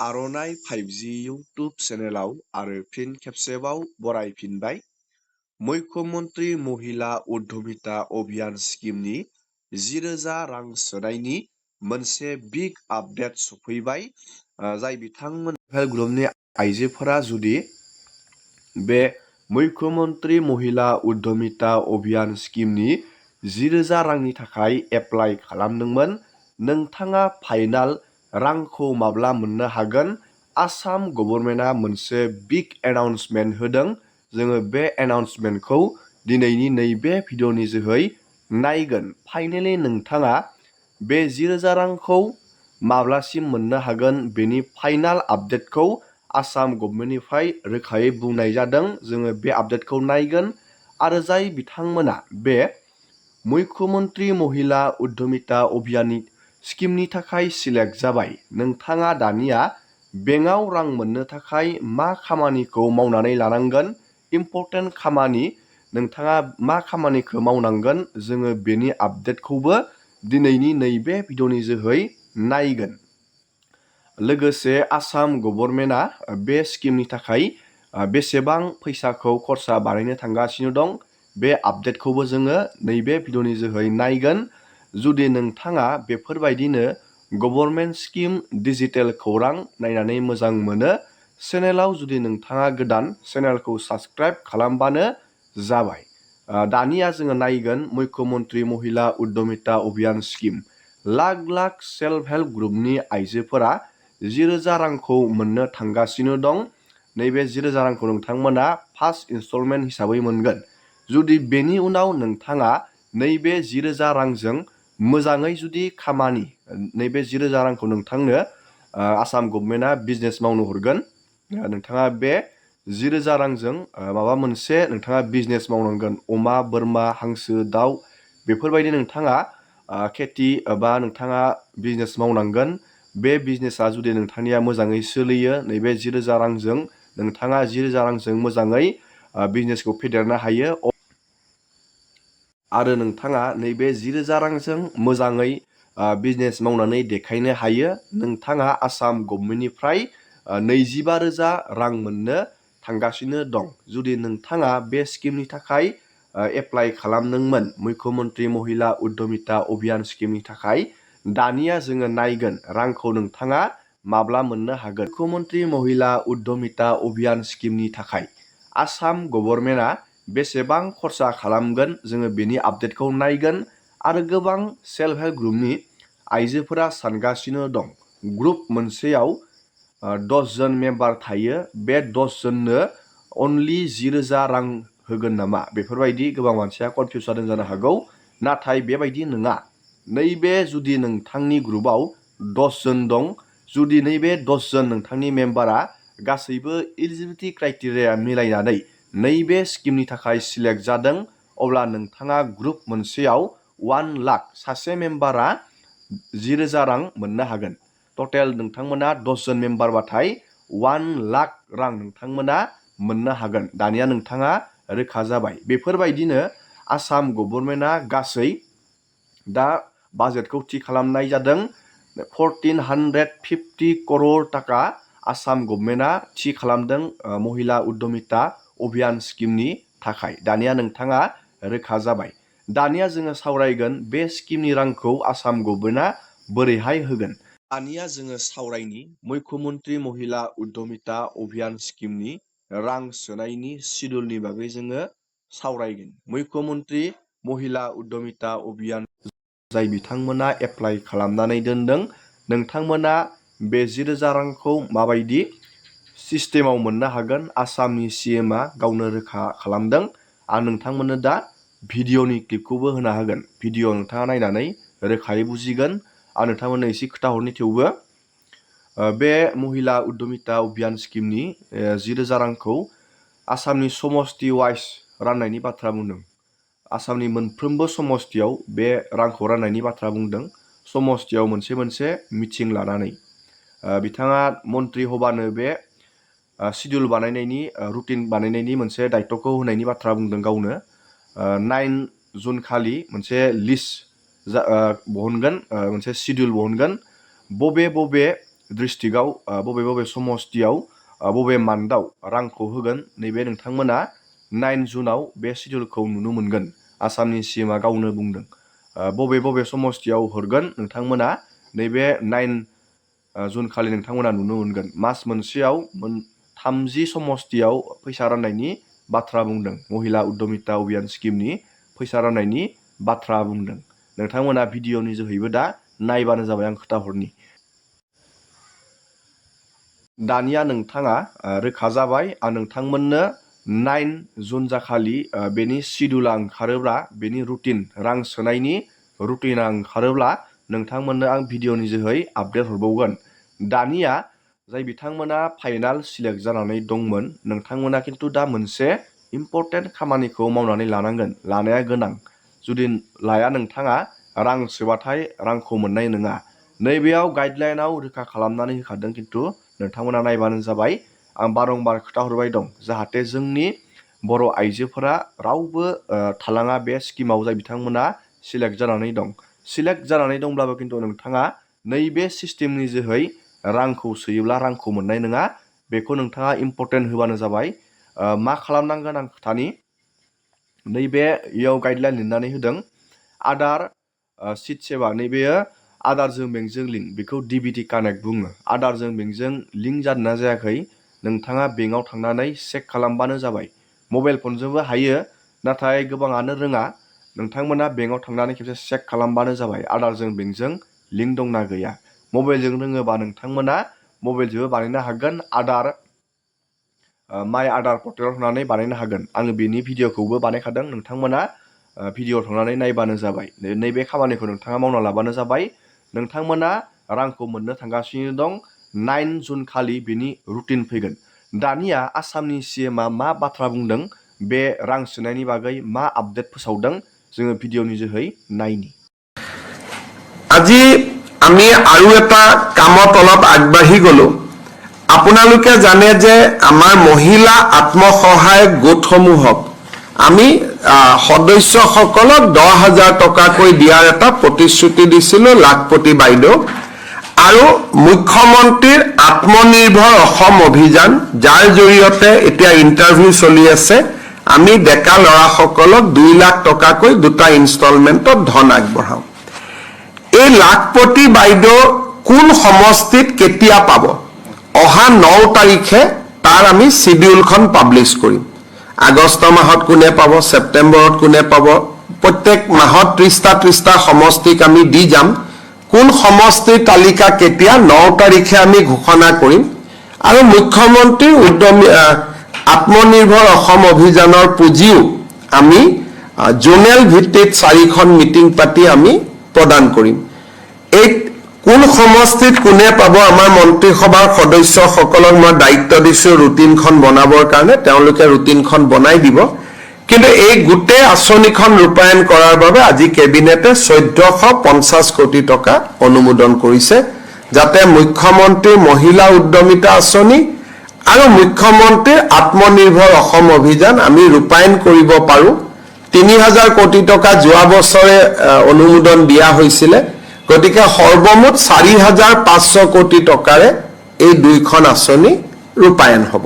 आर'नाइ 5G YouTube चेनेलाव आरो फिन खेबसेबाव बरायफिनबाय। मुख्यमन्त्रि महिला उद्यमिता अभियान स्किमनि 10,000 रां सोनायनि मोनसे बिग आपडेट सफैबाय। जाय बिथांमोन हेल्प ग्रुपनि आइजोफोरा जुदि बे मुख्यमन्त्रि महिला उद्यमिता अभियान स्किमनि 10,000 रांनि थाखाय एप्लाइ खालामदोंमोन, नोंथाङा फाइनाल रांखौ माब्ला मोननो हागोन? आसाम गभर्नमेन्टआ मोनसे बिग एनाउन्समेन्ट होदों। जोङो बे एनाउन्समेन्टखौ दिनैनि नैबे भिडिअनि जोहै नायगोन। फाइनेलि नोंथाङा बे 10,000 रांखौ माब्लासिम मोननो हागोन बेनि फाइनाल आपडेटखौ आसाम गभर्नमेन्टनिफ्राय रोखायै बुंनाय जादों। जोङो बे आपडेटखौ नायगोन आरो जाय बिथांमोना बे मुख्यमन्त्रि महिला उद्यमिता अभियाननि स्किमनि थाखाय सिलेक्ट जाबाय, नोंथाङा दानिया बेंकआव रां मोननो थाखाय मा खामानिखौ मावनानै लानांगोन? इम्पर्टेन्ट खामानि, नोंथाङा मा खामानिखौ मावनांगोन? जोङो बेनि आपडेटखौबो दिनैनि नैबे भिडिअनि जोहै नायगोन। लोगोसे आसाम गभर्नमेन्टआ बे स्किमनि थाखाय बेसेबां फैसाखौ खरसा बानायनो थांगासिनो दं, बे आपडेटखौबो जोङो नैबे भिडिअनि जोहै नायगोन। जुदि नोंथाङा बेफोरबायदिनो गभर्नमेन्ट स्किम डिजिटेल खौरां नायनानै मोजां मोनो, चेनेलाव जुदि नोंथाङा गोदान, चेनेलखौ साबस्क्राइब खालामबानो जाबाय। दानिया जोङो नायगोन मुख्यमन्त्रि महिला उद्यमिता अभियान scheme. Lakh lakh self help ग्रुपनि आइजोफोरा 10,000 रांखौ मोननो थांगासिनो दं। नैबे 10,000 रांखौ नोंथांमोना फार्स्ट इनस्टलमेन्ट हिसाबै मोनगोन। जुदि बेनि उनाव नोंथाङा नैबे 10,000 रांजों मोजाङै जुदि खामानि, नैबे 10,000 रांखौ नोंथांनो आसाम गभर्नमेन्टआ बिजनेस मावनो हरगोन। नोंथाङा बे 10,000 रांजों माबा मोनसे नोंथाङा बिजनेस मावनांगोन। अमा, बोरमा, हांसो, दाउ बेफोरबायदि नोंथाङा खेथि एबा नोंथाङा बिजनेस मावनांगोन। बे बिजनेसा जुदि नोंथांनिया मोजाङै सोलियो, नैबे 10,000 रांजों नोंथाङा 10,000 रांजों मोजाङै बिजनेसखौ फेदेरनो हायो आरो नोंथाङा नैबे 10,000 रांजों मोजाङै बिजनेस मावनानै देखायनो हायो। नोंथाङा आसाम गभर्नमेन्टनिफ्राय 25,000 रां मोननो थांगासिनो दं। जुदि नोंथाङा बे स्किमनि थाखाय एप्लाइ खालामदोंमोन, मुख्यमन्त्रि महिला उद्यमिता अभियान स्किमनि थाखाय, दानिया जोङो नायगोन रांखौ नोंथाङा माब्ला मोननो हागोन। मुख्यमन्त्रि महिला उद्यमिता अभियान स्किमनि थाखाय आसाम गभर्नमेन्टआ बेसेबां खरसा खालामगोन, जोङो बेनि आपडेटखौ नायगोन। आरो गोबां सेल्फ हेल्प ग्रुपनि आइजोफोरा सानगासिनो दं, ग्रुप मोनसेयाव 10 जन मेम्बार थायो, बे 10 जननो अनलि 10,000 रां होगोन नामा? बेफोरबायदि गोबां मानसिया कनफिउस जादों जानो हागौ। नाथाय बेबायदि नङा। नैबे जुदि नोंथांनि ग्रुपआव 10 जन दं, जुदि नैबे 10 जन नोंथांनि मेम्बारा गासैबो इलिजिबिलिटि क्राइटेरिया मिलायनानै नैबे स्किमनि थाखाय सिलेक्ट जादों, अब्ला नोंथाङा ग्रुप मोनसेयाव 1 लाख, सासे मेम्बारा 10,000 रां मोननो हागोन। टटेल नोंथांमोना 10 जन मेम्बारबाथाय 1 लाख रां नोंथांमोना मोननो हागोन। दानिया नोंथाङा रोखा जाबाय। बेफोरबायदिनो आसाम गभर्नमेन्टआ गासै दा बाजेटखौ थि खालामनाय जादों। 1,450 करोड़ टाका आसाम गभर्नमेन्टआ थि खालामदों महिला उद्यमिता अभियान स्किमनि थाखाय। दानिया नोंथाङा रोखा जाबाय। दानिया जोङो सावरायगोन बे स्किमनि रांखौ आसाम गभर्नमेन्टआ बोरैहाय होगोन। दानिया जोङो सावरायनि मुख्यमन्त्रि महिला उद्यमिता अभियान स्किमनि रां सोनायनि सिडुलनि बागै जोङो सावरायगोन। मुख्यमन्त्रि महिला उद्यमिता अभियान जाय बिथांमोना एप्लाइ खालामनानै दोनदों, नोंथांमोना बे 10,000 रांखौ माबायदि सिस्टेमाव मोननो हागोन, आसामनि CMआ गावनो रोखा खालामदों। आं नोंथांमोननो दा भिडिअनि क्लिपखौबो होना होगोन। भिडिअ नोंथाङा नायनानै रोखायै बुजिगोन। आं नोंथांमोननो एसे खोथाहरनि थेवबो बे महिला उद्यमिता अभियान स्किमनि 10,000 रांखौ आसामनि समस्ति वाइज राननायनि बाथ्रा बुंदों। आसामनि मोनफ्रोमबो समस्तियाव बे रांखौ राननायनि बाथ्रा बुंदों। समस्तियाव मोनसे मोनसे मिटिं लानानै बिथाङा मन्त्रि हबानो बे सिडिउल बानायनायनि, रुटिन बानायनायनि मोनसे दायित्वखौ होनायनि बाथ्रा बुंदों गावनो। 9 जुन खालि मोनसे लिस्ट बहनगोन, मोनसे सिडिउल बहनगोन। बबे बबे डिस्ट्रिक्टआव बबे बबे समस्तियाव बबे मान्थआव रांखौ होगोन नैबे नोंथांमोना 9 जुनाव बे शिडिउलखौ नुनो मोनगोन। आसामनि CMआ गावनो बुंदों बबे बबे समस्तियाव हरगोन नोंथांमोना नैबे 9 जुन खालि नोंथांमोना नुनो मोनगोन। मास मोनसेयाव 30 समस्तियाव फैसा राननायनि बाथ्रा बुंदों। महिला उद्यमिता अभियान स्किमनि फैसा राननायनि बाथ्रा बुंदों। नोंथांमोना भिडिअनि जोहैबो दा नायबानो जाबाय आं खोथाहरनि। दानिया नोंथाङा रोखा जाबाय आं नोंथांमोननो 9 जुन जाखालि बेनि शिडिउला ओंखारोब्ला बेनि रुटिन रां सोनायनि रुटिना ओंखारोब्ला नोंथांमोननो आं भिडिअनि जोहै आपडेट हरबावगोन। दानिया जाय बिथांमोना फाइनाल सिलेक्ट जानानै दंमोन नोंथांमोना खिन्थु दा मोनसे इम्पर्टेन्ट खामानिखौ मावनानै लानांगोन, लानाया गोनां। जुदि लाया नोंथाङा रां सोबाथाय रांखौ मोननाय नङा। नैबेयाव गाइडलाइनाव रोखा खालामनानै होखादों खिन्थु नोंथांमोना नायबानो जाबाय। आं बारंबार खोथाहरबाय दं जाहाथे जोंनि बर' आइजोफोरा रावबो थालाङा बे स्किमाव जाय बिथांमोना सिलेक्ट जानानै दं। सिलेक्ट जानानै दंब्लाबो खिन्थु नोंथाङा नैबे सिस्टेमनि जोहै रांखौ सोयोब्ला रांखौ मोननाय नङा। बेखौ नोंथाङा इम्पर्टेन्ट होबानो जाबाय। मा खालामनांगोन आं खोथानि। नैबे इयाव गाइडलाइन लिरनानै होदों आदार सिट सेवा। नैबेयो आदारजों बेंकजों लिंक, बेखौ DBT कानेक्ट बुङो। आदारजों बेंकजों लिंक जादोंना जायाखै नोंथाङा बेंकआव थांनानै चेक खालामबानो जाबाय। मबाइल फनजोंबो हायो नाथाय गोबाङानो रोङा। नोंथांमोना बेंकआव थांनानै खेबसे चेक खालामबानो जाबाय आदारजों बेंकजों लिंक दंना गैया। मबाइलजों रोङोबा नोंथांमोना मबाइलजोंबो बानायनो हागोन। माइ आदार पर्टेलाव थांनानै बानायनो हागोन। आङो बेनि भिडिअखौबो बानायखादों। नोंथांमोना भिडिअ थांनानै नायबानो जाबाय। नैबे खामानिखौ नोंथाङा मावना लाबानो जाबाय। नोंथांमोना रांखौ मोननो थांगासिनो दं। 9 जुन खालि बेनि रुटिन फैगोन। दानिया आसामनि CMआ मा बाथ्रा बुंदों, बे रां सोनायनि बागै मा आपडेट फोसावदों जोङो भिडिअनि जोहै नायनि। আজি আমি আৰু এটা কামত অলপ আগবাঢ়ি গলো। আপোনালোকে জানে যে আমাৰ মহিলা আত্মসহায়ক গোটসমূহক আমি সদস্যসকলক 10,000 টকাকৈ দিয়াৰ এটা প্ৰতিশ্ৰুতি দিছিলো লাখপতি বাইদেউ। আৰু মুখ্যমন্ত্ৰীৰ আত্মনিৰ্ভৰ অসম অভিযান যাৰ জৰিয়তে এতিয়া ইণ্টাৰভিউ চলি আছে, আমি ডেকা ল'ৰাসকলক 2 লাখ টকাকৈ দুটা ইনষ্টলমেণ্টত ধন আগবঢ়াওঁ। এই লাখপতি বাইদেউ কোন সমষ্টিত কেতিয়া পাব, অহা 9 তাৰিখে তাৰ আমি শিডিউলখন পাব্লিছ কৰিম। আগষ্ট মাহত কোনে পাব, ছেপ্টেম্বৰত কোনে পাব, প্ৰত্যেক মাহত 30টা সমষ্টিক আমি দি যাম। কোন সমষ্টিৰ তালিকা কেতিয়া 9 তাৰিখে আমি ঘোষণা কৰিম। আৰু মুখ্যমন্ত্ৰীৰ আত্মনিৰ্ভৰ অসম অভিযানৰ পুঁজিও আমি জোনেল ভিত্তিত 4খন মিটিং পাতি আমি প্ৰদান কৰিম। এই কোন সমষ্টিত কোনে পাব আমাৰ মন্ত্ৰীসভাৰ সদস্যসকলক মই দায়িত্ব দিছো ৰুটিনখন বনাবৰ কাৰণে। তেওঁলোকে ৰুটিনখন বনাই দিব। কিন্তু এই গোটেই আঁচনিখন ৰূপায়ণ কৰাৰ বাবে আজি কেবিনেটে 1450 কোটি টকা অনুমোদন কৰিছে, যাতে মুখ্যমন্ত্ৰীৰ মহিলা উদ্যমিতা আঁচনি আৰু মুখ্যমন্ত্ৰীৰ আত্মনিৰ্ভৰ অসম অভিযান আমি ৰূপায়ণ কৰিব পাৰো। 3000 কোটি টকা যোৱা বছৰে অনুমোদন দিয়া হৈছিলে। গতিকে সৰ্বমুঠ 4500 কোটি টকাৰে এই দুইখন আঁচনি ৰূপায়ণ হ'ব।